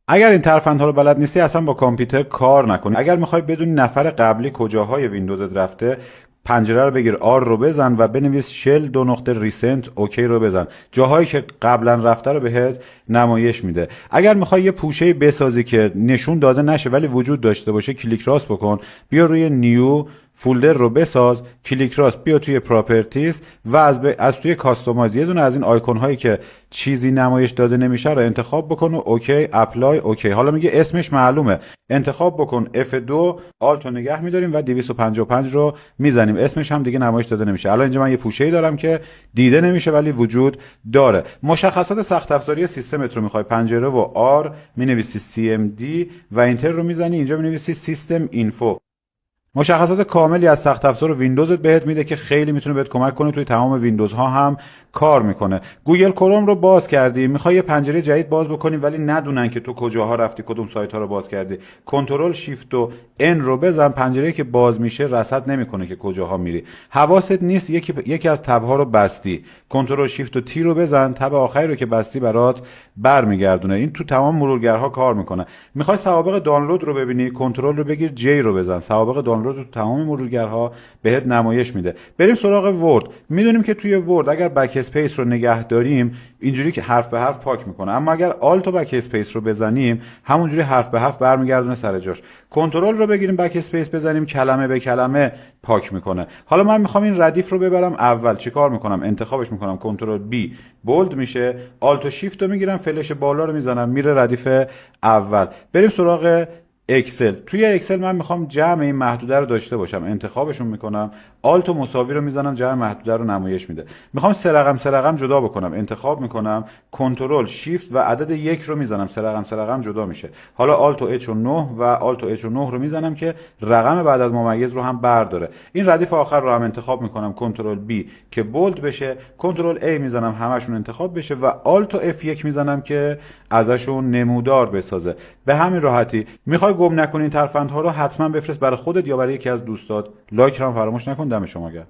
اگر این ترفندها رو بلد نیستی اصلا با کامپیوتر کار نکنی. اگر میخوای بدونی نفر قبلی کجاهای ویندوزت رفته، پنجره رو بگیر، آر رو بزن و بنویس شل دو نقطه ریسنت اوکی رو بزن، جاهایی که قبلا رفته رو بهت نمایش میده. اگر میخوای یه پوشه بسازی که نشون داده نشه ولی وجود داشته باشه، کلیک راست بکن، بیا روی نیو فولدر رو بساز، کلیک راست بیا توی پراپرتیز و از توی کاستومایز یه دونه از این آیکون هایی که چیزی نمایش داده نمیشه رو انتخاب بکن و اوکی اپلای اوکی. حالا میگه اسمش معلومه، انتخاب بکن F2 آلت رو نگه میداریم و 255 رو میزنیم، اسمش هم دیگه نمایش داده نمیشه. الان اینجا من یه پوشه‌ای دارم که دیده نمیشه ولی وجود داره. مشخصات سخت افزاری سیستمت رو میخوای، پنجره و آر مینویسی CMD و اینتر رو میزنی، اینجا مینویسی سیستم اینفو. مشخصات کاملی از سخت افزار ویندوزت بهت میده که خیلی میتونه بهت کمک کنه، توی تمام ویندوز ها هم کار میکنه. گوگل کروم رو باز کردی، میخوای یه پنجره جدید باز بکنی ولی ندونن که تو کجاها رفتی، کدوم سایت ها رو باز کردی، کنترل شیفت و ان رو بزن، پنجره که باز میشه رصد نمیکنه که کجاها میری. حواست نیست یکی از تب ها رو بستی، کنترل شیفت و تی رو بزن، تب آخری رو که بستی برات برمیگردونه. این تو تمام مرورگرها کار میکنه. میخوای سوابق دانلود رو ببینی، کنترل رو بگیر جی رو بزن، سوابق دانلود رو تو تمام مرورگرها بهت نمایش میده. بریم سراغ ورد. میدونیم که توی ورد اگر بک اسپیس رو نگه داریم اینجوری که حرف به حرف پاک میکنه، اما اگر آلت و بک اسپیس رو بزنیم همونجوری حرف به حرف برمیگردونه سر جاش. کنترل رو بگیریم بک اسپیس بزنیم کلمه به کلمه پاک میکنه. حالا من میخوام این ردیف رو ببرم اول، چیکار میکنم؟ انتخابش میکنم، کنترل بی بولد میشه، آلت و شیفت رو میگیرم، فلش بالا رو میزنم، میره ردیف اول. بریم سراغ اکسل. توی اکسل من میخوام جمع این محدوده رو داشته باشم، انتخابشون میکنم، آلت و مساوی رو میزنم، جمع محدوده رو نمایش میده. میخوام سه رقم جدا بکنم، انتخاب میکنم، کنترل شیفت و عدد یک رو میزنم، سه رقم جدا میشه. حالا آلت و اچ و 9 و آلت و اچ و 9 رو میزنم که رقم بعد از ممیز رو هم برداره. این ردیف آخر رو هم انتخاب میکنم، کنترل بی که بولد بشه، کنترل ای میزنم همشون انتخاب بشه و آلت و F1 میزنم که ازشون نمودار بسازه. به همین راحتی. میخوای گم نکنی این ترفندها رو، حتما بفرست برای خودت یا برای یکی از دوستات. لایک هم فراموش نکن. دم شما گرم.